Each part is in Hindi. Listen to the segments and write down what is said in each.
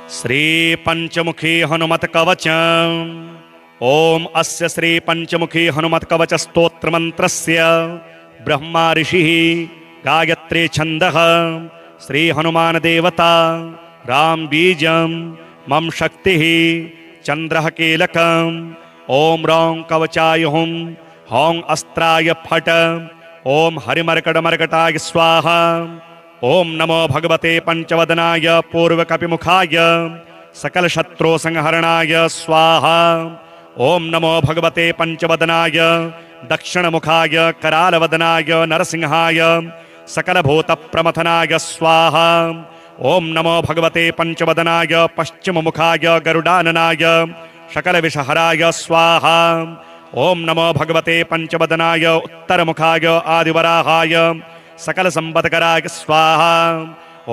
श्री पंचमुखी हनुमत कवच। ओम अस्य श्री पंचमुखी हनुमत कवच स्तोत्र मंत्रस्य ब्रह्मा ऋषिः गायत्री छन्दः श्री हनुमान देवता राम बीजं मम शक्तिः चंद्रः कीलकम्। ओम रौं कवचाय हुं हौं अस्त्राय फट। ओम हरिमर्कटमर्कटाय स्वाहा। ओम नमो भगवते पंचवदनाय पूर्वकपिमुखाय सकल शत्रु संहरणाय स्वाहा। ओम नमो भगवते पंचवदनाय दक्षिणमुखाय करालवदनाय नरसिंहाय सकल भूत प्रमथनाय स्वाहा। ओम नमो भगवते पंचवदनाय पश्चिममुखाय गरुडाननाय सकल विषहराय स्वाहा। ओम नमो भगवते पंचवदनाय उत्तरमुखाय आदिवराहाय सकल संपत्कराय स्वाहा।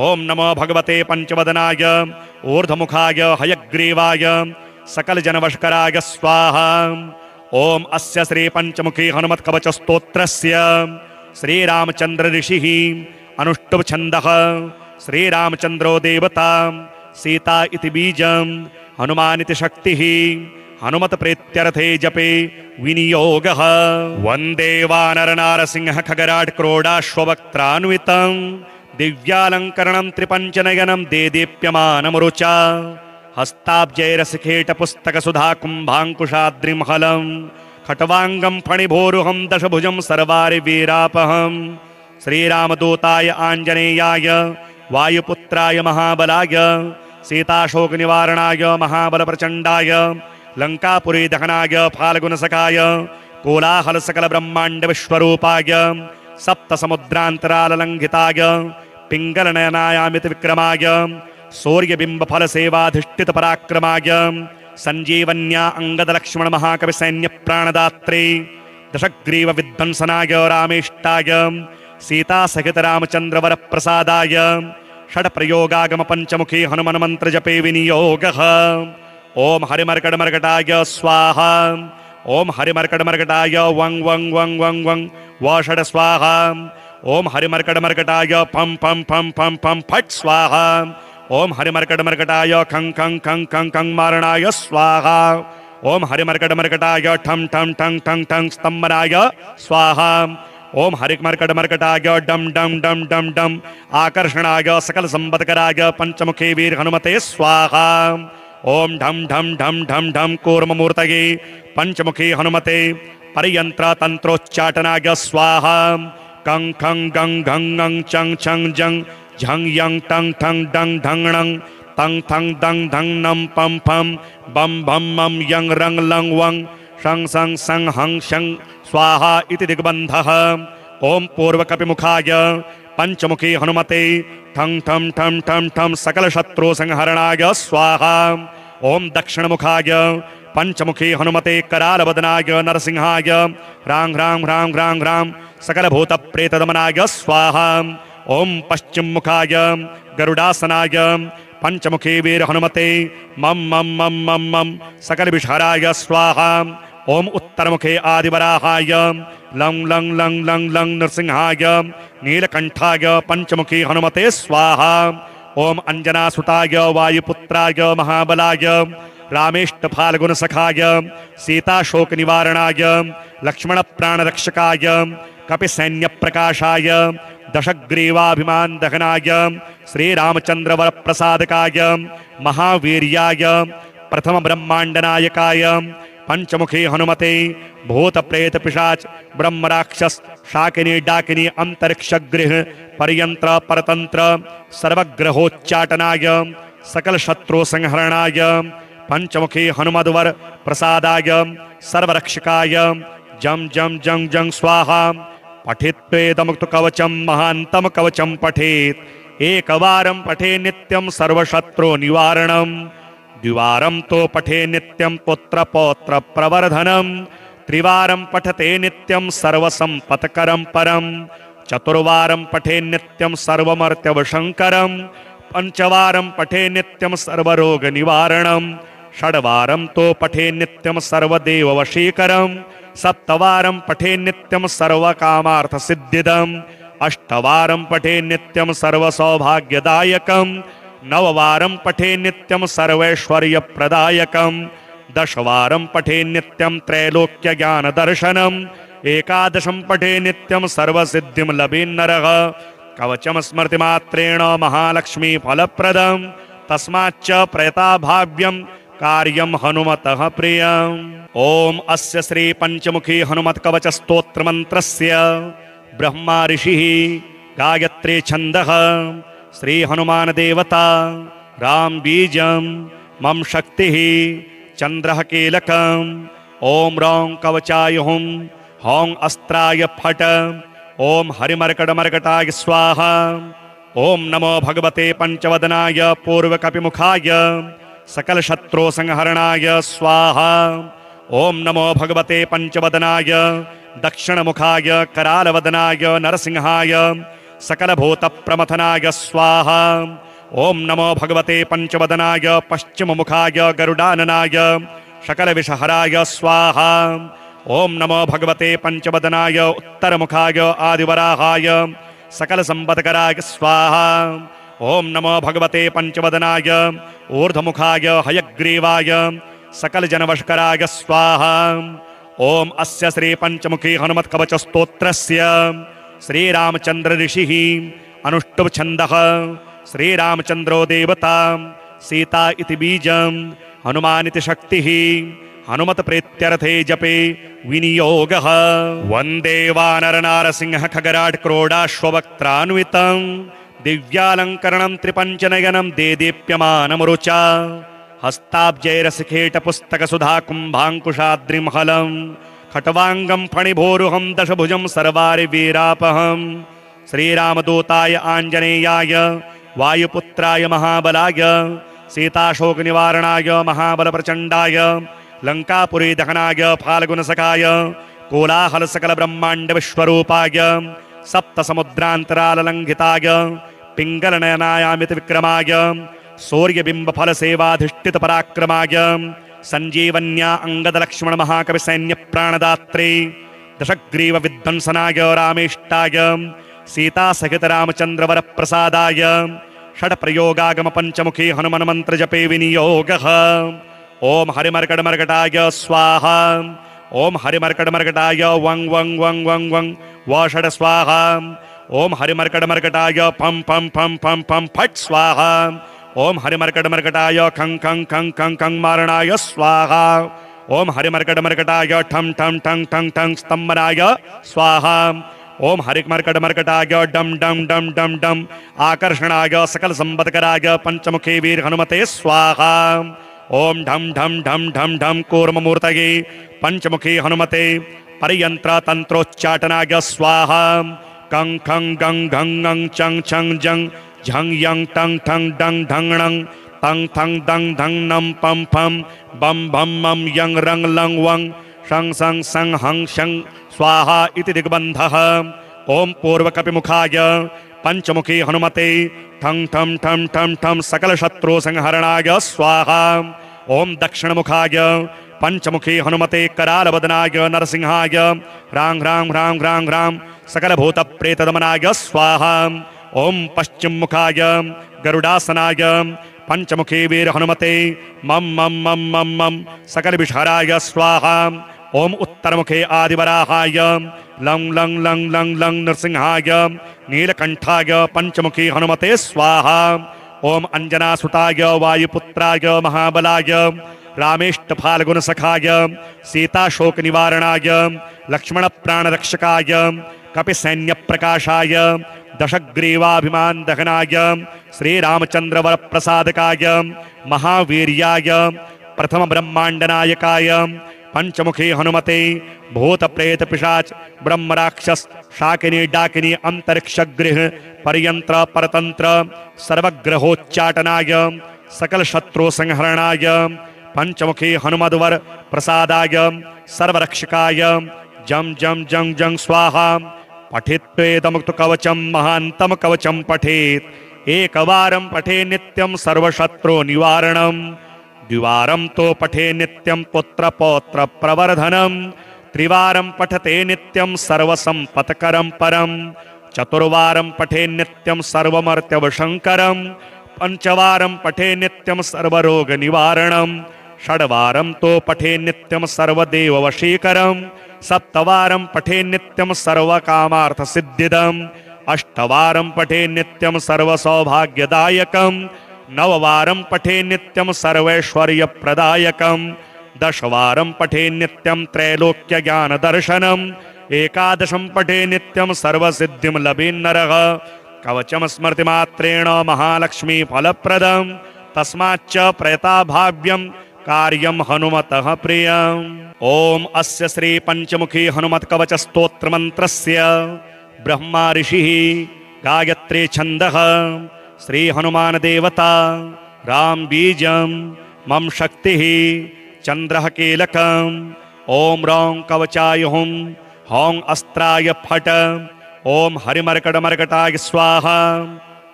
ओम नमो भगवते पंचवदनाय ऊर्ध्वमुखाय हयग्रीवाय सकल जनवशकराय स्वाहा। ओम अस्य श्री पंचमुखी हनुमत कवच स्तोत्रस्य श्री रामचंद्र ऋषिः अनुष्टुभ छन्दः श्री रामचंद्रो देवता सीता इति बीजं हनुमान इति शक्तिः हनुमत प्रीत्यर्थे जपे विनियोगः। वंदे वानर नारसिंह खगराट क्रोडाश्ववक्त्रान्वितं दिव्यालंकरणं त्रिपंचनयनं देदीप्यमानमरुचा हस्ताब्जैरसिखेट पुस्तक सुधा कुंभांकुशाद्रिमहलं खट्वांगं फणिभोरुहं दशभुजं सर्वारि वीरापहं श्रीरामदूताय आंजनेयाय वायुपुत्राय महाबलाय सीताशोक निवारणाय महाबल प्रचंडाय लंकापुरी दहनाय फाल्गुनसखाय कोलाहल सकल ब्रह्मांड विश्वरूपाय सप्त समुद्रांतराल लंघिताय पिंगल नयनायामित विक्रमाय सूर्यबिंब फल सेवाधिष्ठित पराक्रमाय संजीवन्या अंगद लक्ष्मण महाकवि सैन्य प्राणदात्रे दशग्रीव विध्वंसनाय रामेष्टाय सीता सहित रामचंद्र वर प्रसादाय षड प्रयोगागम पंचमुखी हनुमान मंत्र जपे विनियोगः। ओम हरिमर्कटमर्कटाय स्वाहा। ओम हरिमर्कटमर्कटाय वं वं वं वं वं वषड स्वाहा। ओम हरिमर्कटमर्कटाय फं फं फं फं फं फट स्वाहा। ओम हरिमर्कटमर्कटाय खं खं खं खं खं मारणाय स्वाहा। ओम हरिमर्कटमर्कटाय ठं ठं ठं ठं ठं स्तंभनाय स्वाहा। ओम हरिमर्कटमर्कटाय डम डम डम डम डम आकर्षणाय सकल संपत्कराय पंचमुखी वीर हनुमते स्वाहा। ओम ढम ढम ढम ढम ढम कूर्ममूर्तये पंचमुखी हनुमते परियंत्र तंत्रोच्चाटनाय स्वाहा। कं खं गं घं गं चं छं जं झं यं टं ठं डं ढं णं तं थं दं धं नं पं फं बं भं मं यं रं लं वं शं सं सं हं शं स्वाहा इति दिग्बन्धः। ओम पूर्वकपिमुखाय पंचमुखी हनुमते ठं ठं ठं ठं ठं सकल शत्रु संहरणाय स्वाहा। ओम दक्षिणमुखाय पंचमुखी हनुमते करालवदनाय नरसिंहाय ह्रां ह्रां ह्रां ह्रां ह्रां सकल भूत प्रेत दमनाय स्वाहा। ओम पश्चिम मुखाय गरुडासनाय पंचमुखी वीर हनुमते मम मम मम मम मम सकल विषहराय स्वाहा। ओम उत्तरमुखे आदिवराहाय लं लं लं लं लं नृसिंहाय नीलकंठाय पंचमुखी हनुमते स्वाहा। ओम अंजनासुताय वायुपुत्राय महाबलाय रामेष्ट फाल्गुन सखाय सीताशोक निवारणाय लक्ष्मण प्राणरक्षकाय कपिसैन्य प्रकाशाय दशग्रीवाभिमान दहनाय श्रीरामचंद्र वर प्रसादकाय महावीर्याय प्रथम ब्रह्मांडनायकाय पंचमुखी हनुमते भूत प्रेत पिशाच ब्रह्म राक्षस शाकिनी डाकिनी अंतरिक्ष गृह पर्यंत्र परतंत्र सर्वग्रहोच्चाटनाय सकल शत्रु संहरणाय पंचमुखी हनुमद्वर प्रसादाय सर्वरक्षकाय जम जम जं जं स्वाहा। पठित्वेदमुक्त कवचम महांतम कवचम पठेत एकवारं पठे नित्यं सर्वशत्रु निवारणं द्विवारं तो पठे नित्यं पुत्र पौत्र प्रवर्धनम् त्रिवारं पठते नित्यं सर्वसंपत्करं परं चतुर्वारं पठे नित्यं सर्वमर्त्यवशंकरं पंचवारं पठे नित्यं सर्वरोग निवारणं षड्वारं तो पठे नित्यं सर्वदेववशीकरं सप्तवारं पठे नित्यं सर्वकामार्थसिद्धिदम् अष्टवारं पठे नित्यं सर्वसौभाग्यदायकं नववारं पठे नित्यं सर्वैश्वर्यप्रदायकं 10 वारं पठे नित्यं त्रैलोक्यज्ञानदर्शनम् 11 पठे नित्यं सर्वसिद्धिं लभेन्नरः कवचं स्मृतिमात्रेण महालक्ष्मी फलप्रदं तस्माच्च प्रयताभाव्यं कार्यं हनुमतः प्रियम् ॐ अस्य श्री पंचमुखी हनुमत् कवच स्तोत्र मंत्रस्य ब्रह्मा ऋषिः गायत्री छन्दः श्री हनुमान देवता राम बीजं मम शक्तिः चंद्रः कीलकम् ॐ रौं कवचाय हुं हौं अस्त्राय फट ॐ हरिमर्कटमर्कटाय स्वाहा ॐ नमो भगवते पंचवदनाय पूर्वकपिमुखाय सकल शत्रु संहरणाय स्वाहा ॐ नमो भगवते पंचवदनाय दक्षिणमुखाय करालवदनाय नरसिंहाय सकल भूत प्रमथनाय स्वाहा ॐ नमो भगवते पंचवदनाय पश्चिममुखाय गरुडाननाय सकल विषहराय स्वाहा ॐ नमो भगवते पंचवदनाय उत्तरमुखाय आदिवराहाय सकल संपत्कराय स्वाहा ॐ नमो भगवते पंचवदनाय ऊर्ध्वमुखाय हयग्रीवाय सकल जनवशकराय स्वाहा ॐ अस्य श्री पंचमुखी हनुमत् कवच स्तोत्रस्य श्रीरामचंद्र ऋषिः अनुष्टुभ छन्दः श्रीरामचंद्रो देवता सीता इति बीजं हनुमान् इति शक्तिः हनुमत प्रीत्यर्थे जपे विनियोगः वन्दे वानरनारसिंह खगराट् क्रोडाश्ववक्त्रान्वितं दिव्यालङ्करणं त्रिपञ्चनयनं देदीप्यमानमरुचा हस्ताब्जैरसिखेट पुस्तकसुधा कुम्भाङ्कुशाद्रिमहलं खट्वाङ्गं फणिभोरुहं दशभुजं सर्वारिवीरापहं श्रीरामदूताय आञ्जनेयाय वायुपुत्राय महाबलाय सीताशोकनिवारणाय महाबलप्रचण्डाय लङ्कापुरी दहनाय फाल्गुनसखाय कोलाहलसकलब्रह्माण्डविश्वरूपाय सप्तसमुद्रान्तराललङ्घिताय पिङ्गलनयनायामित विक्रमाय सूर्यबिम्बफलसेवाधिष्ठितपराक्रमाय सञ्जीवन्या अङ्गदलक्ष्मणमहाकविसैन्यप्राणदात्रे दशग्रीवविध्वंसनाय रामेष्टाय सीतासहितरामचन्द्रवरप्रसादाय षड्प्रयोगागमपञ्चमुखी हनुमन्मन्त्रजपे विनियोगः ॐ हरिमर्कटमर्कटाय स्वाहा ॐ हरिमर्कटमर्कटाय वं वं वं वं वं वषड स्वाहा ॐ हरिमर्कटमर्कटाय फं फं फं फं फं फट् स्वाहा ॐ हरिमर्कटमर्कटाय खं खं खं खं खं मारणाय स्वाहा ॐ हरिमर्कटमर्कटाय ठं ठं ठं ठं ठं स्तम्भनाय स्वाहा ॐ हरिमर्कटमर्कटाय डम डम डम डम डम आकर्षणाय सकल संपत्कराय पंचमुखी वीर हनुमते स्वाहा ॐ ढम ढम ढम ढम ढम कूर्ममूर्तये पंचमुखी हनुमते परियंत्र तंत्रोच्चाटनाय स्वाहा कं खं गं घं ङं चं छं जं झं यं टं ठं डं ढं णं तं थं दं धं नं पं फं बं भं मं यं रं लं वं शं सं सं हं शं स्वाहा इति दिग्बन्धः ॐ पूर्वकपिमुखाय पंचमुखी हनुमते ठं ठं ठं ठं ठं सकल शत्रु संहरणाय स्वाहा ॐ दक्षिणमुखाय पंचमुखी हनुमते करालवदनाय नरसिंहाय ह्रां ह्रां ह्रां ह्रां ह्रां सकल भूत प्रेतदमनाय स्वाहा ॐ पश्चिममुखाय गरुडासनाय पंचमुखी वीर हनुमते मम मम मम मम मम सकल विषहराय स्वाहा ॐ उत्तरमुखे आदिवराहाय लं लं लं लं लं नृसिंहाय नीलकण्ठाय पंचमुखी हनुमते स्वाहा ॐ अंजनासुताय वायुपुत्राय महाबलाय रामेष्टफाल्गुनसखाय सीताशोकनिवारणाय लक्ष्मणप्राणरक्षकाय कपिसैन्यप्रकाशाय दशग्रीवाभिमानदहनाय श्रीरामचन्द्रवरप्रसादकाय महावीर्याय प्रथमब्रह्माण्डनायकाय पंचमुखी हनुमते भूत प्रेत पिशाच ब्रह्मराक्षस शाकिनी डाकिनी अंतरिक्षगृह पर्यंत्र परतंत्र सर्वग्रहोच्चाटनाय सकल शत्रु संहरणाय पंचमुखी हनुमद्वर प्रसादाय सर्वरक्षकाय जम जम जं जं स्वाहा पठित्वेदमुक्त कवचं महान्तं कवचं पठेत् एकवारं पठे नित्यं सर्वशत्रु निवारणं द्विवारं तो पठे नित्यं पुत्र पौत्र प्रवर्धनं त्रिवारं पठते नित्यं सर्वसंपत्करं परं चतुर्वारं पठे नित्यं सर्वमर्त्यवशंकरं पंचवारं पठे नित्यं सर्वरोग निवारणं, षड्वारं तो पठे नित्यं सर्वदेव वशीकरं, सप्तवारं पठे नित्यं सर्वकामार्थ सिद्धिदं, अष्टवारं पठे नित्यं सर्वसौभाग्यदायकं, नववारं पठे नित्यं सर्वैश्वर्यप्रदायकं, दशवारं पठे नित्यं त्रैलोक्य ज्ञान दर्शनम्, एकादशं पठे नित्यं सर्वसिद्धिं लभेन्नरः, कवचं स्मृतिमात्रेण महालक्ष्मी फलप्रदं, तस्माच्च प्रयताभाव्यं कार्यं हनुमतः प्रियम्। ओम अस्य श्री पंचमुखी हनुमत कवच स्तोत्र मंत्रस्य ब्रह्मा ऋषिः गायत्री छन्दः श्री हनुमान देवता राम बीजं मम शक्तिः चंद्रः कीलकम्। ओम रौं कवचाय हुं हौं अस्त्राय फट। ओम हरिमर्कटमर्कटाय स्वाहा।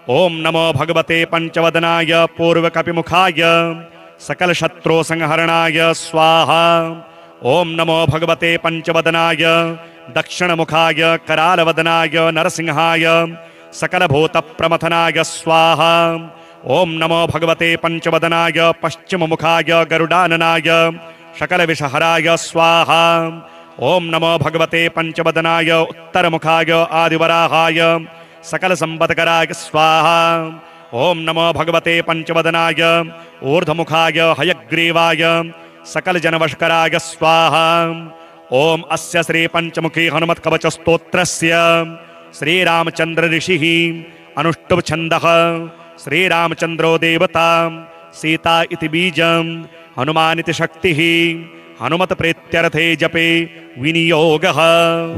ओम नमो भगवते पंचवदनाय पूर्वकपिमुखाय सकल शत्रु संहरणाय स्वाहा। ओम नमो भगवते पंचवदनाय दक्षिणमुखाय करालवदनाय नरसिंहाय सकल भूत प्रमथनाय स्वाहा। ओम नमो भगवते पंचवदनाय पश्चिममुखाय गरुडाननाय सकल विषहराय स्वाहा। ओम नमो भगवते पंचवदनाय उत्तरमुखाय आदिवराहाय सकल संपत्कराय स्वाहा। ओम नमो भगवते पंचवदनाय ऊर्ध्वमुखाय हयग्रीवाय सकल जनवशकराय स्वाहा। ओम अस्य श्री पंचमुखी हनुमत कवच स्तोत्रस्य श्री रामचंद्र ऋषिः अनुष्टुभ छन्दः श्री रामचंद्रो देवता सीता इति बीजं हनुमान इति शक्तिः हनुमत प्रीत्यर्थे जपे विनियोगः।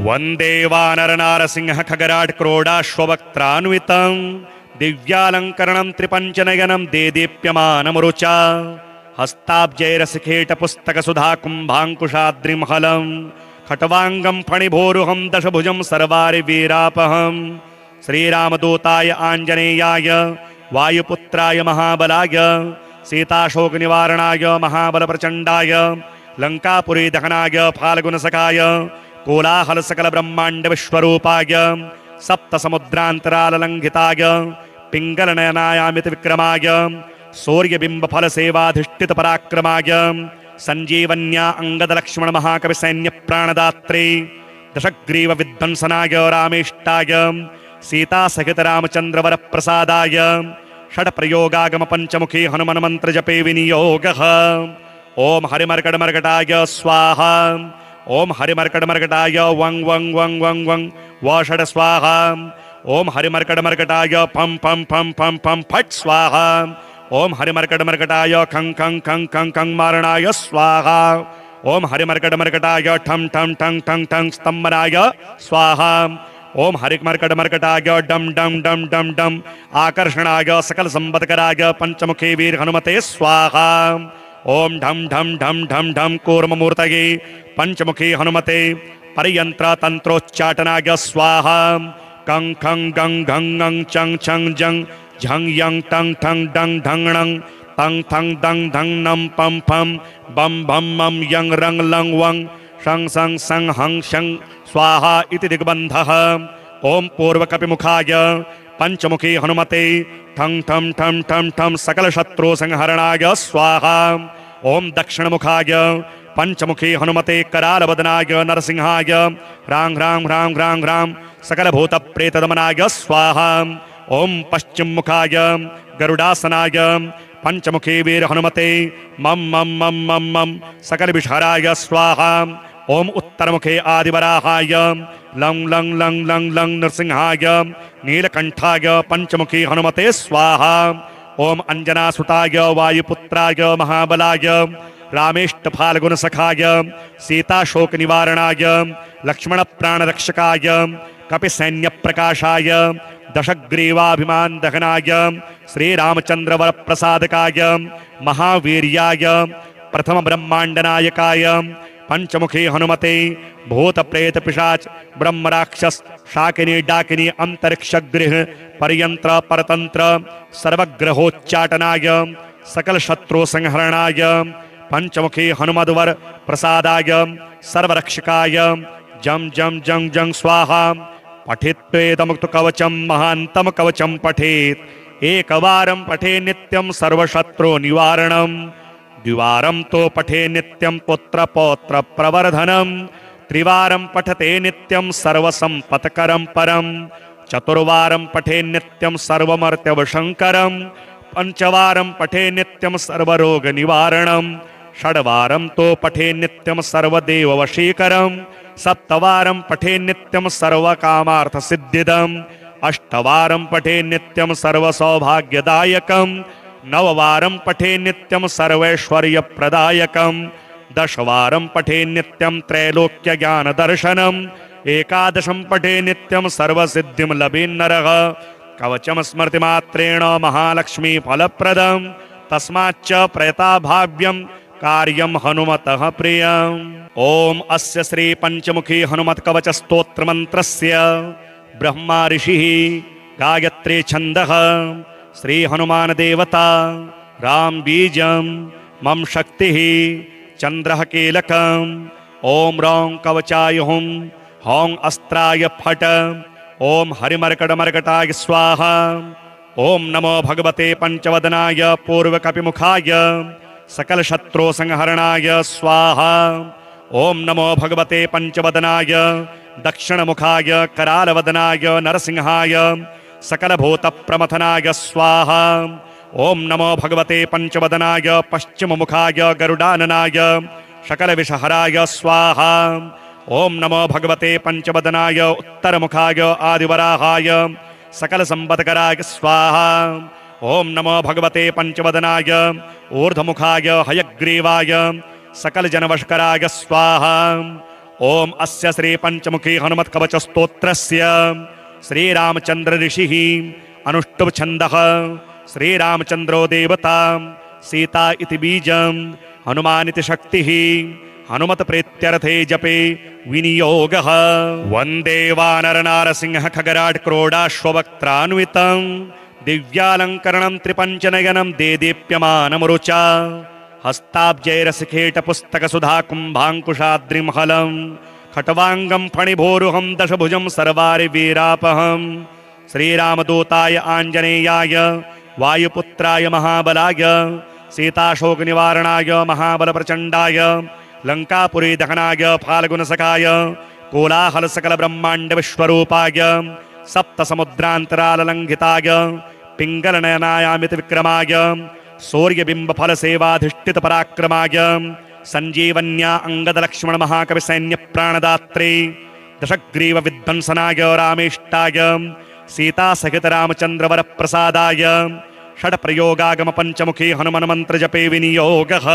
वंदे वानर नारसिंह खगराट क्रोडाश्ववक्त्रान्वितं दिव्यालंकरणं त्रिपंचनयनं देदीप्यमानमरुचा हस्ताब्जैरसिखेट पुस्तक सुधा कुंभांकुशाद्रिमहलं खट्वांगं फणिभोरुहं दशभुजं सर्वारिवीरापहं श्रीरामदूताय आंजनेयाय वायुपुत्राय महाबलाय सीताशोकनिवारणाय महाबलप्रचण्डाय लंकापुरी दहनाय फाल्गुनसखाय कोलाहल सकल ब्रह्मांड विश्वरूपाय सप्तसमुद्रान्तराललंघिताय पिंगलनयनायामित विक्रमाय सूर्यबिंब फल सेवाधिष्ठित पराक्रमाय संजीवन्या अंगद लक्ष्मण महाकवि सैन्य प्राणदात्रे दशग्रीव विध्वंसनाय रामेष्टाय सीता सहित रामचंद्र वर प्रसादाय षड प्रयोगागम पंचमुखी हनुमान मंत्र जपे विनियोगः। ओम हरिमर्कटमर्कटाय स्वाहा। ओम हरिमर्कटमर्कटाय वं वं वं वं वं वषड स्वाहा। ओम हरिमर्कटमर्कटाय फं फं फं फं फं फट स्वाहा। ओम हरिमर्कटमर्कटाय खं खं खं खं खं मारणाय स्वाहा। ओम हरिमर्कटमर्कटाय ठं ठं ठं ठं ठं स्तंभनाय स्वाहा। ओम हरिमर्कटमर्कटाय डम डम डम डम डम आकर्षणाय सकल संपत्कराय पंचमुखी वीर हनुमते स्वाहा। ओम ढम ढम ढम ढम ढम कूर्ममूर्तये पंचमुखी हनुमते परियंत्र तंत्रोच्चाटनाय स्वाहा। कं खं गं घं ङं चं छं जं झं यं टं ठं डं ढं णं तं थं दं धं नं पं फं बं भं मं यं रं लं वं शं सं सं हं शं स्वाहा इति दिग्बन्धः। ओम पूर्वकपिमुखाय पंचमुखी हनुमते ठं ठं ठं ठं ठं सकल शत्रु संहरणाय स्वाहा। ओम दक्षिणमुखाय पंचमुखी हनुमते करालवदनाय नरसिंहाय ह्रां ह्रां ह्रां ह्रां ह्रां सकल भूत प्रेतदमनाय स्वाहा। ओम पश्चिममुखाय गरुडासनाय पंचमुखी वीर हनुमते मम मम मम मम मम सकल विषहराय स्वाहा। ओम उत्तरमुखे आदिवराहाय लं लं लं लं लं नृसिंहाय नीलकंठाय पंचमुखी हनुमते स्वाहा। ओम अंजनासुताय वायुपुत्राय महाबलाय रामेष्ट फाल्गुन सखाय सीताशोक निवारणाय लक्ष्मण प्राणरक्षकाय कपिसैन्य प्रकाशाय दशग्रीवाभिमान दहनाय श्रीरामचंद्र वर प्रसादकाय महावीर्याय प्रथम ब्रह्मांडनायकाय पंचमुखी हनुमते भूत प्रेत पिशाच ब्रह्म राक्षस शाकिनी डाकिनी अंतरिक्ष गृह पर्यंत्र परतंत्र सर्वग्रहोच्चाटनाय सकल शत्रु संहरणाय पंचमुखी हनुमद्वर प्रसादाय सर्वरक्षकाय जम जम जं जं स्वाहा। पठित्वेदमुक्त कवचम महांतम कवचम पठेत एकवारं पठे नित्यं सर्वशत्रु निवारणं द्विवारं तो पठे नित्यं पुत्र पौत्र प्रवर्धनं त्रिवारं पठते नित्यं सर्वसंपत्करं परं चतुर्वारं पठे नित्यं सर्वमर्त्यवशंकरं पंचवारं पठे नित्यं सर्वरोग निवारणं षड्वारं तो पठे नित्यं सर्वदेववशीकरं सप्तवारं पठे नित्यं सर्वकामार्थसिद्धिदम् अष्टवारं पठे नित्यं सर्वसौभाग्यदायकं नववारं पठे नित्यं सर्वैश्वर्यप्रदायकं दशवारं पठे नित्यं त्रैलोक्यज्ञानदर्शनम् एकादशं पठे नित्यं सर्वसिद्धिं लभेन्नरः कवचं स्मृतिमात्रेण महालक्ष्मी फलप्रदं तस्माच्च प्रयताभाव्यं कार्यं हनुमतः प्रियम्। ओम अस्य श्री पंचमुखी हनुमत् कवच स्तोत्र मंत्रस्य ब्रह्मा ऋषिः गायत्री छन्दः श्री हनुमान देवता राम बीजं मम शक्तिः चंद्रः कीलकम् ओम रौं कवचाय हुं हौं अस्त्राय फट ओम हरिमर्कटमर्कटाय स्वाहा ओम नमो भगवते पंचवदनाय पूर्वकपिमुखाय सकल शत्रु संहरणाय स्वाहा ओम नमो भगवते पंचवदनाय दक्षिणमुखाय करालवदनाय नरसिंहाय सकलभूतप्रमथनाय स्वाहा ओम नमो भगवते पंचवदनाय पश्चिममुखाय गरुडाननाय सकलविषहराय स्वाहा ओम नमो भगवते पंचवदनाय उत्तरमुखाय आदिवराहाय सकलसंपत्कराय स्वाहा ओम नमो भगवते पंचवदनाय ऊर्ध्वमुखाय हयग्रीवाय सकल जनवशकराय स्वाहा ओम अस्य श्री पंचमुखी हनुमत् कवच स्तोत्रस्य श्री रामचंद्र ऋषिः अनुष्टुभ छन्दः श्री रामचंद्रो देवता सीता इति बीजं हनुमान इति शक्तिः हनुमत प्रीत्यर्थे जपे विनियोगः वंदे वानर नारसिंह खगराट क्रोडाश्ववक्त्रान्वितं दिव्यालंकरणं त्रिपंचनयनं देदीप्यमानमुरुचा हस्ताब्जैरसिखेट पुस्तक सुधा कुंभांकुशाद्रिमहलं खट्वांगं फणिभोरुहं दशभुजं सर्वारि वीरापहं श्रीरामदूताय आंजनेयाय वायुपुत्राय महाबलाय सीताशोक निवारणाय महाबल प्रचंडाय लंकापुरी दहनाय फाल्गुनसखाय कोलाहल सकल ब्रह्मांड विश्वरूपाय सप्त समुद्रांतराल लंघिताय पिंगल नयनायामित विक्रमाय सूर्यबिंब फल सेवाधिष्ठित पराक्रमाय संजीवन्या अंगद लक्ष्मण महाकवि सैन्य प्राणदात्रे दशग्रीव विध्वंसनाय रामेष्टाय सीता सहित रामचंद्र वर प्रसादाय षड प्रयोगागम पंचमुखी हनुमान मंत्र जपे विनियोगः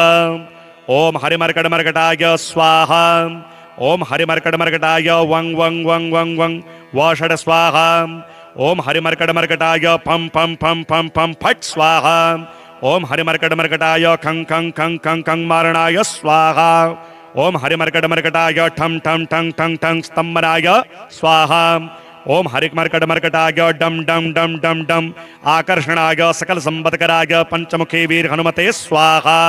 ओम हरिमर्कटमर्कटाय स्वाहा ओम हरिमर्कटमर्कटाय वं वं वं वं वं वषड स्वाहा ओम हरिमर्कटमर्कटाय फं फं फं फं फं फट स्वाहा ओम हरिमर्कटमर्कटाय खं खं खं खं खं मारणाय स्वाहा ओम हरिमर्कटमर्कटाय ठं ठं ठं ठं ठं स्तंभनाय स्वाहा ओम हरिमर्कटमर्कटाय डम डम डम डम डम आकर्षणाय सकल संपत्कराय पंचमुखी वीर हनुमते स्वाहा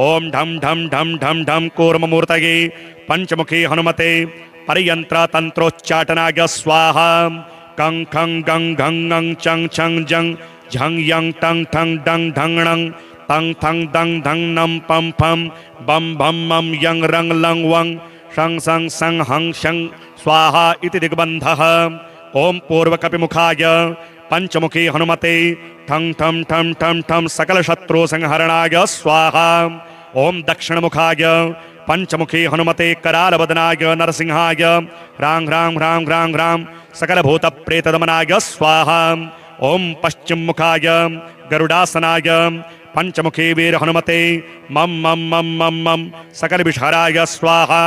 ओम ढम ढम ढम ढम ढम कूर्ममूर्तये पंचमुखी हनुमते परियंत्र तंत्रोच्चाटनाय स्वाहा कं खं गं घं गं चं छं जं झं यं टं ठं डं ढं णं तं थं दं धं नं पं फं बं भं मं यं रं लं वं शं सं सं हं शं स्वाहा इति दिग्बन्धः ओम पूर्वकपिमुखाय पंचमुखी हनुमते ठं ठं ठं ठं ठं सकल शत्रु संहरणाय स्वाहा ओम दक्षिणमुखाय पंचमुखी हनुमते करालवदनाय नरसिंहाय ह्रां ह्रां ह्रां ह्रां ह्रां सकल भूत प्रेतदमनाय स्वाहा ओम पश्चिममुखाय गरुडासनाय पंचमुखी वीर हनुमते मम मम मम मम मम सकल विषहराय स्वाहा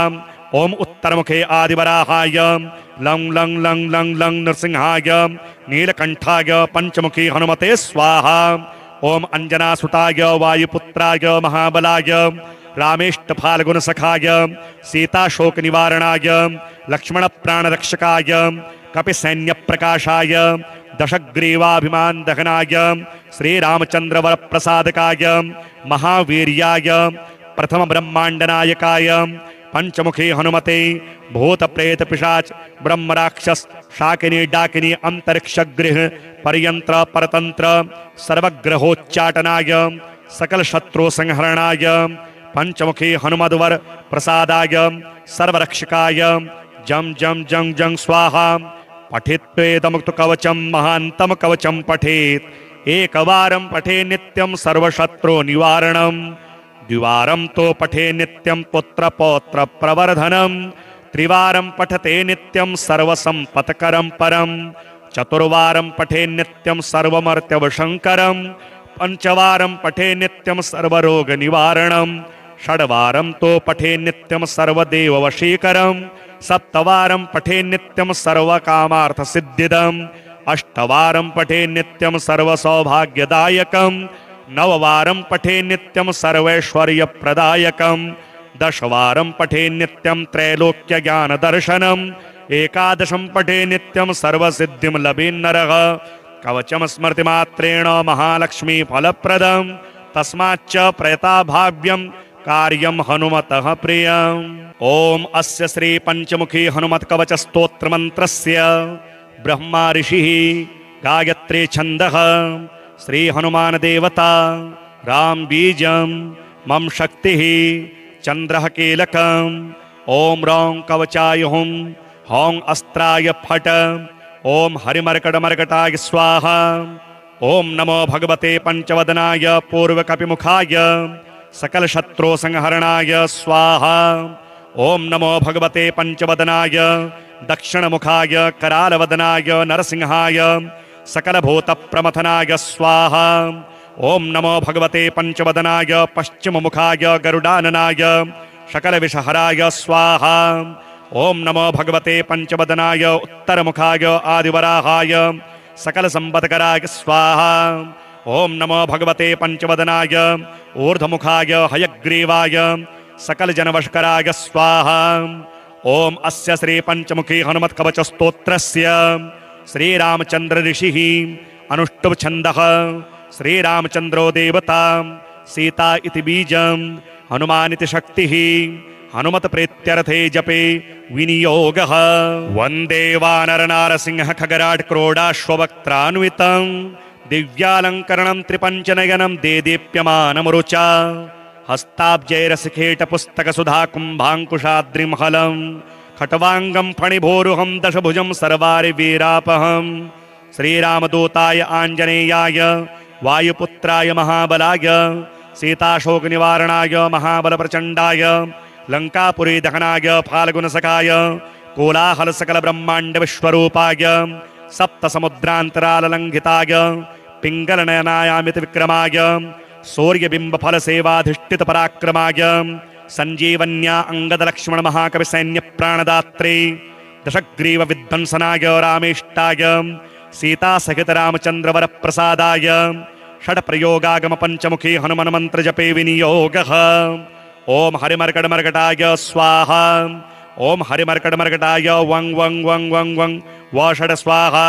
ओम उत्तरमुखे आदिवराहाय लं लं लं लं लं नरसिंहाय नीलकंठाय पंचमुखी हनुमते स्वाहा ओम अंजनासुताय वायुपुत्राय महाबलाय रामेष्ट फाल्गुनसखाय सीताशोक निवारणाय लक्ष्मण प्राणरक्षकाय कपिसैन्य प्रकाशाय दशग्रीवाभिमान दहनाय श्रीरामचंद्र वर प्रसादकाय महावीर्याय प्रथम ब्रह्मांड नायकाय पंचमुखी हनुमते भूत प्रेत पिशाच ब्रह्म राक्षस शाकिनी डाकिनी अंतरिक्ष गृह परयंत्र परतंत्र सर्वग्रहोच्चाटनाय सकल शत्रु संहरणाय पंचमुखी हनुमद्वर प्रसादाय सर्वरक्षकाय जम जम जंग जंग स्वाहा पठित्वेदमुक्त कवचम महांतम कवचम पठेत एकवारं पठे नित्यं सर्वशत्रु निवारणं द्विवारं तो पठे नित्यं पुत्र पौत्र प्रवर्धनं त्रिवारं पठते नित्यं सर्वसंपत्करं परं चतुर्वारं पठे नित्यं सर्वमर्त्यवशंकरं पंचवारं पठे नित्यं सर्वरोग निवारणं षड्वारं तो पठे नित्यं सर्वदेववशीकरं सप्तवारं पठे नित्यं सर्वकामार्थसिद्धिदम् अष्टवारं पठे नित्यं सर्वसौभाग्यदायकं नववारं पठे नित्यं सर्वैश्वर्यप्रदायकं दशवारं पठे नित्यं त्रैलोक्यज्ञानदर्शनम् एकादशं पठे नित्यं सर्वसिद्धिं लभेन्नरः कवचं स्मृतिमात्रेण महालक्ष्मी फलप्रदं तस्माच्च प्रयताभाव्यं कार्यं हनुमतः प्रियम् ओम अस्य श्री पंचमुखी हनुमत कवच स्तोत्र मंत्रस्य ब्रह्मा ऋषिः गायत्री छन्दः श्री हनुमान देवता राम बीजं मम शक्तिः चंद्रः कीलकम् ओम रौं कवचाय हुं हौं अस्त्राय फट ओम हरिमर्कटमर्कटाय स्वाहा ओम नमो भगवते पंचवदनाय पूर्वकपिमुखाय सकल शत्रु संहरणाय स्वाहा ओम नमो भगवते पंचवदनाय दक्षिणमुखाय करालवदनाय नरसिंहाय सकलभूत प्रमथनाय स्वाहा ओम नमो भगवते पंचवदनाय पश्चिममुखाय गरुडाननाय सकलविषहराय स्वाहा ओम नमो भगवते पंचवदनाय उत्तरमुखाय आदिवराहाय सकलसंपत्कराय स्वाहा ओम नमो भगवते पंचवदनाय ऊर्ध्वमुखाय हयग्रीवाय सकल जनवशकराय स्वाहा ओम अस्य श्री पंचमुखी हनुमत कवच स्तोत्रस्य श्री रामचंद्र ऋषिः अनुष्टुभ छन्दः श्री रामचंद्रो देवता सीता इति बीजं हनुमान इति शक्तिः हनुमत प्रीत्यर्थे जपे विनियोगः वंदे वानर नारसिंह खगराट क्रोडाश्ववक्त्रान्वितं दिव्यालंकरणं त्रिपंचनयनं देदीप्यमानमरुचा हस्ताब्जैरसिखेट पुस्तक सुधा कुंभांकुशाद्रिमहलं खट्वांगं फणिभोरुहं दशभुजं सर्वारिवीरापहं श्रीरामदूताय आंजनेयाय वायुपुत्राय महाबलाय सीताशोकनिवारणाय महाबलप्रचंडाय लंकापुरी दहनाय फाल्गुनसखाय कोलाहल सकल ब्रह्मांड विश्वरूपाय सप्तसमुद्रांतराललंघिताय पिंगलनयनायामित विक्रमाय सूर्यबिंब फल सेवाधिष्ठित पराक्रमाय संजीवन्या अंगद लक्ष्मण महाकवि सैन्य प्राणदात्रे दशग्रीव विध्वंसनाय रामेष्टाय सीता सहित रामचंद्र वर प्रसादाय षड प्रयोगागम पंचमुखी हनुमान मंत्र जपे विनियोगः ओम हरिमर्कटमर्कटाय स्वाहा ओम हरिमर्कटमर्कटाय वं वं वं वं वं वषड स्वाहा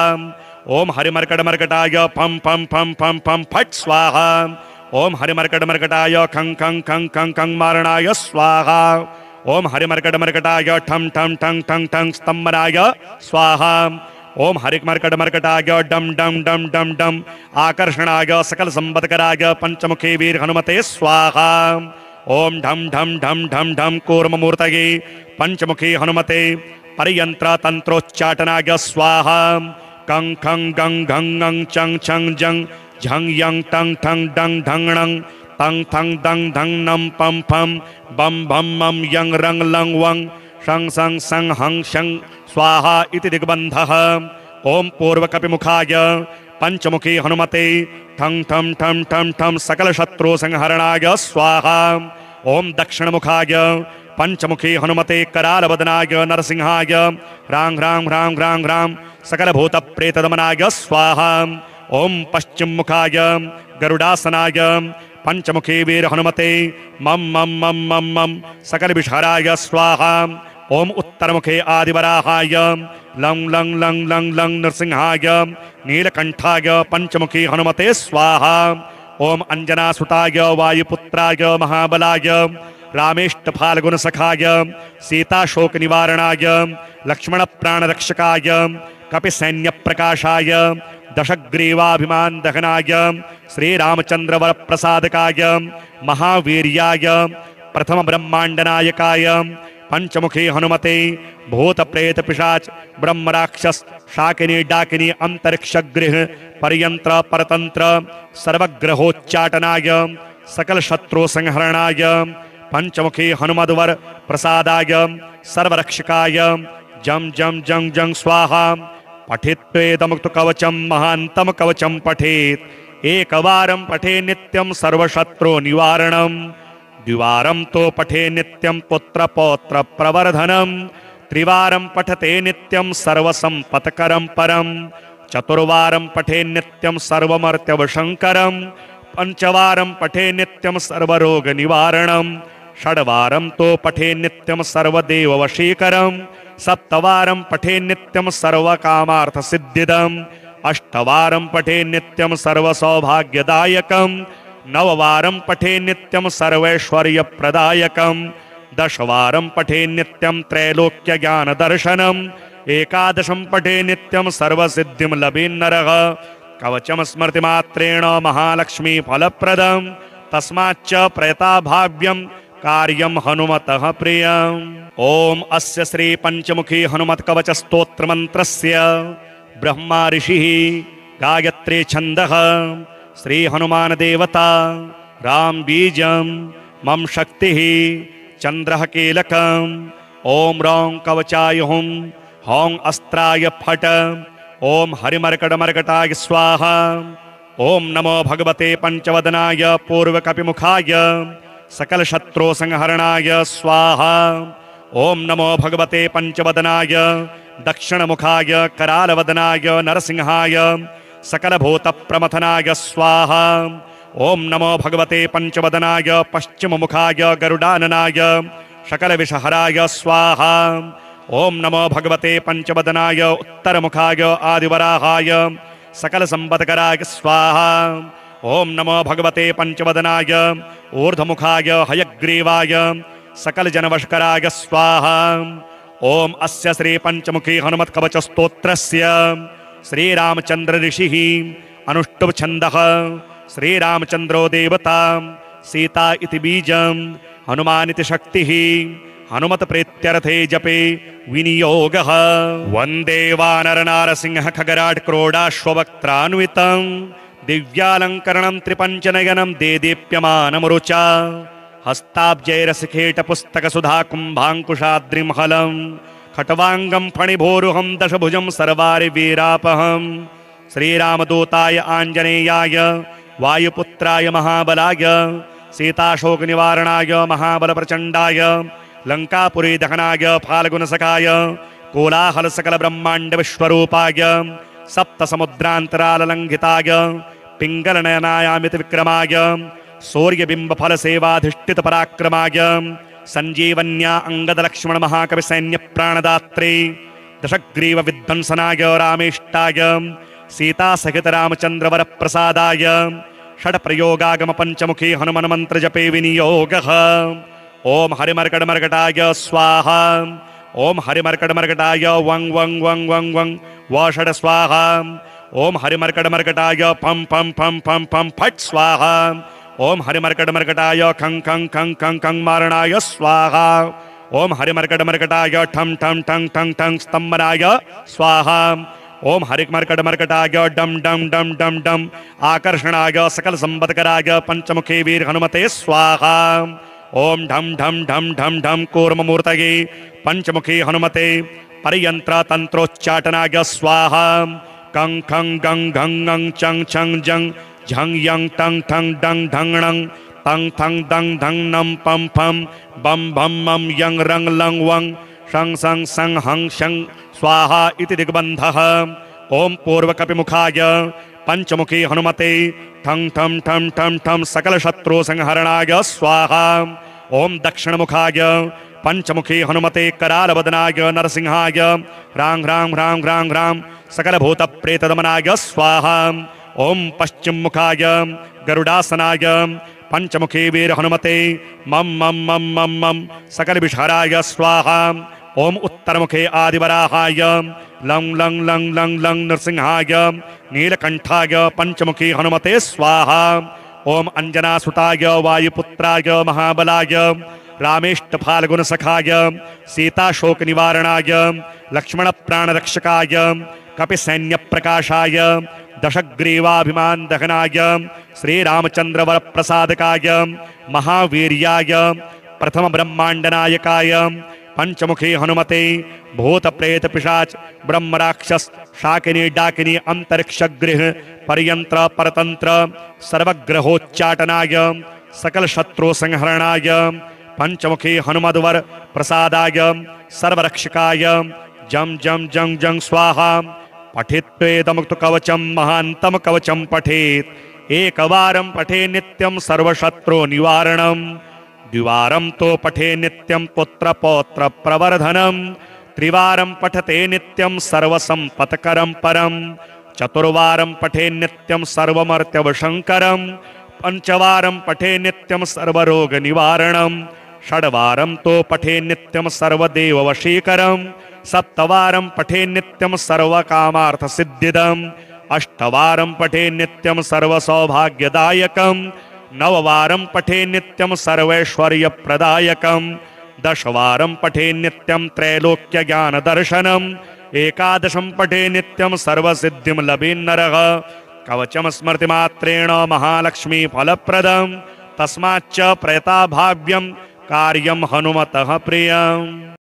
ओम हरिमर्कटमर्कटाय फं फं फं फं फं फट स्वाहा ओम हरिमर्कटमर्कटाय खं खं खं खं खं मारणाय स्वाहा ओम हरिमर्कटमर्कटाय ठं ठं ठं ठं ठं स्तंभनाय स्वाहा ओम हरिमर्कटमर्कटाय डम डम डम डम डम आकर्षणाय सकल संपत्कराय पंचमुखी वीर हनुमते स्वाहा ओम ढम ढम ढम ढम ढम कूर्ममूर्तये पंचमुखी हनुमते परियंत्र तंत्रोच्चाटनाय स्वाहा कं खं गं घं गं चं छं जं झं यं टं ठं डं ढं णं तं थं दं धं नं पं फं बं भं मं यं रं लं वं शं सं सं हं शं स्वाहा इति दिग्बन्धः ओम पूर्वकपिमुखाय पंचमुखी हनुमते ठं ठं ठं ठं ठं सकल शत्रु संहरणाय स्वाहा ओम दक्षिणमुखाय पंचमुखी हनुमते करालवदनाय नरसिंहाय ह्रां ह्रां ह्रां ह्रां ह्रां सकल भूत प्रेतदमनाय स्वाहा ओम पश्चिम मुखाय गरुडासनाय पंचमुखी वीर हनुमते मम मम मम मम मम सकल विषहराय स्वाहा ओम उत्तरमुखे आदिवराहाय लं लं लं लं लं नृसिंहाय नीलकंठाय पंचमुखी हनुमते स्वाहा ओम अंजनासुताय वायुपुत्राय महाबलाय रामेष्ट फाल्गुन सखाय सीता शोक निवारणाय लक्ष्मण प्राण रक्षकाय कपि सैन्य प्रकाशाय दशग्रीवाभिमान दहनाय श्री रामचंद्र वर प्रसादकाय महावीर्याय प्रथम ब्रह्मांड नायकाय पंचमुखी हनुमते भूत प्रेत पिशाच ब्रह्म राक्षस शाकिनी डाकिनी अंतरिक्ष गृह पर्यंत्र परतंत्र सर्वग्रहोच्चाटनाय सकल शत्रु संहरणाय पंचमुखी हनुमद्वर प्रसादाय सर्वरक्षकाय जम जम जं जं स्वाहा पठित्वेदमुक्त कवचम महांतम कवचम पठेत एकवारं पठे नित्यं सर्वशत्रु निवारणं द्विवारं तो पठे नित्यं पुत्र पौत्र प्रवर्धनम् त्रिवारं पठते नित्यं सर्वसंपत्करं परं चतुर्वारं पठे नित्यं सर्वमर्त्यवशंकरं पंचवारं पठे नित्यं सर्वरोग निवारणं षड्वारं तो पठे नित्यं सर्वदेववशीकरं सप्तवारं पठे नित्यं सर्वकामार्थ सिद्धिदम् अष्टवारं पठे नित्यं सर्वसौभाग्यदायकं नववारं पठे नित्यं सर्वैश्वर्यप्रदायकं दशवारं पठे नित्यं त्रैलोक्य ज्ञान दर्शनम् एकादशं पठे नित्यं सर्वसिद्धिं लभेन्नरः कवचम स्मृति मात्रेण महालक्ष्मी फलप्रदं तस्माच्च प्रयताभाव्यं कार्यं हनुमतः प्रियम् ओम अस्य श्री पंचमुखी हनुमत कवच स्तोत्र मंत्रस्य ब्रह्मा ऋषिः गायत्री छन्दः श्री हनुमान देवता राम बीजं मम शक्तिः चंद्रः कीलकम् ओम रौं कवचाय हुं हौं अस्त्राय फट ओम हरिमर्कटमर्कटाय स्वाहा ओम नमो भगवते पंचवदनाय पूर्वकपिमुखाय सकल शत्रु संहरणाय स्वाहा ओम नमो भगवते पंचवदनाय दक्षिणमुखाय करालवदनाय नरसिंहाय सकल भूत प्रमथनाय स्वाहा ओम नमो भगवते पंचवदनाय पश्चिममुखाय गरुडाननाय सकल विषहराय स्वाहा ओम नमो भगवते पंचवदनाय उत्तरमुखाय आदिवराहाय सकल संपत्कराय स्वाहा ओम नमो भगवते पंचवदनाय ऊर्ध्वमुखाय हयग्रीवाय सकल जनवशकराय स्वाहा ओम अस्य श्री पंचमुखी हनुमत कवच स्तोत्रस्य श्री रामचंद्र ऋषिः अनुष्टुभ छन्दः श्री रामचंद्रो देवता सीता इति बीजं हनुमानिति शक्तिः हनुमत प्रीत्यर्थे जपे विनियोगः वंदे वानर नारसिंह खगराट क्रोडाश्ववक्त्रान्वितं दिव्यालंकरणं त्रिपंचनयनं देदीप्यमानमरुचा हस्ताब्जैरसिखेट पुस्तक सुधा कुंभांकुशाद्रिमहलं खट्वांगं फणिभोरुहं दशभुजं सर्वारि वीरापहं श्रीरामदूताय आंजनेयाय वायुपुत्राय महाबलाय सीताशोक निवारणाय महाबल प्रचंडाय लंकापुरी दहनाय फाल्गुनसखाय कोलाहल सकल ब्रह्मांड विश्वरूपाय सप्त समुद्रांतराल लंघिताय पिंगल नयनायामित विक्रमाय सूर्यबिंब फल सेवाधिष्ठित पराक्रमाय संजीवन्या अंगद लक्ष्मण महाकवि सैन्य प्राणदात्रे दशग्रीव विध्वंसनाय रामेष्टाय सीता सहित रामचंद्र वर प्रसादाय षड प्रयोगागम पंचमुखी हनुमान मंत्र जपे विनियोगः ओम हरिमर्कटमर्कटाय स्वाहा ओम हरिमर्कटमर्कटाय वं वं वं वं वं वषड स्वाहा ओम हरिमर्कटमर्कटाय फं फं फं फं फं फट स्वाहा ओम हरिमर्कटमर्कटाय खं खं खं खं खं मारणाय स्वाहा ओम हरिमर्कटमर्कटाय ठं ठं ठं ठं ठं स्तंभनाय स्वाहा ओम हरिमर्कटमर्कटाय डम डम डम डम डम आकर्षणाय सकल संपत्कराय पंचमुखी वीर हनुमते स्वाहा ओम ढम ढम ढम ढम ढम कूर्ममूर्तये पंचमुखी हनुमते परियंत्र तंत्रोच्चाटनाय स्वाहा कं खं गं घं गं चं छं जं झं यं टं ठं डं ढं णं तं थं दं धं नं पं फं बं भं मं यं रं लं वं शं सं सं हं शं स्वाहा इति दिग्बन्धः ओम पूर्वकपिमुखाय पंचमुखी हनुमते ठं ठं ठं ठं ठं सकल शत्रु संहरणाय स्वाहा ओम दक्षिणमुखाय पंचमुखी हनुमते करालवदनाय नरसिंहाय ह्रां ह्रां ह्रां ह्रां ह्रां सकल भूत प्रेत दमनाय स्वाहा ओम पश्चिम मुखाय गरुडासनाय पंचमुखी वीर हनुमते मम मम मम मम मम सकल विषहराय स्वाहा। ओम उत्तरमुखे आदिवराहाय लं लं लं लं लं नृसिंहाय नीलकंठाय पंचमुखी हनुमते स्वाहा। ओम अंजनासुताय वायुपुत्राय महाबलाय रामेष्ट फाल्गुन सखाय सीताशोक निवारणाय लक्ष्मण प्राणरक्षकाय कपिसैन्य प्रकाशाय दशग्रीवाभिमान दहनाय श्रीरामचंद्र वर प्रसादकाय महावीर्याय प्रथम ब्रह्मांड नायकाय पंचमुखी हनुमते भूत प्रेत पिशाच ब्रह्म राक्षस शाकिनी डाकिनी अंतरिक्ष गृह पर्यंत्र परतंत्र सर्वग्रहोच्चाटनाय सकल शत्रु संहरणाय पंचमुखी हनुमद्वर प्रसादाय सर्वरक्षकाय जम जम जं जं स्वाहा। पठित्वेदमुक्त कवचम महांतम कवचम पठेत एकवारं पठे नित्यं सर्वशत्रु निवारणं द्विवारं तो पठे नित्यं पुत्र पौत्र प्रवर्धनम त्रिवारं पठते नित्यं सर्वसंपत्करं परम चतुर्वारं पठे नित्यं सर्वमर्त्यवशंकरं पंचवारं पठे नित्यं सर्वरोग निवारणं षड्वारं तो पठे नित्यं सर्वदेववशीकरं सप्तवारं पठे नित्यं सर्वकामार्थसिद्धिदम् अष्टवारं पठे नित्यं सर्वसौभाग्यदायकं नववारं पठे नित्यं सर्वैश्वर्यप्रदायकं दशवारं पठे नित्यं त्रैलोक्यज्ञानदर्शनम् एकादशं पठे नित्यं सर्वसिद्धिं लभेन्नरः कवचम स्मृति मात्रेण महालक्ष्मी फलप्रदं तस्माच्च प्रयता भाव्यं कार्यं हनुमतः प्रियम्।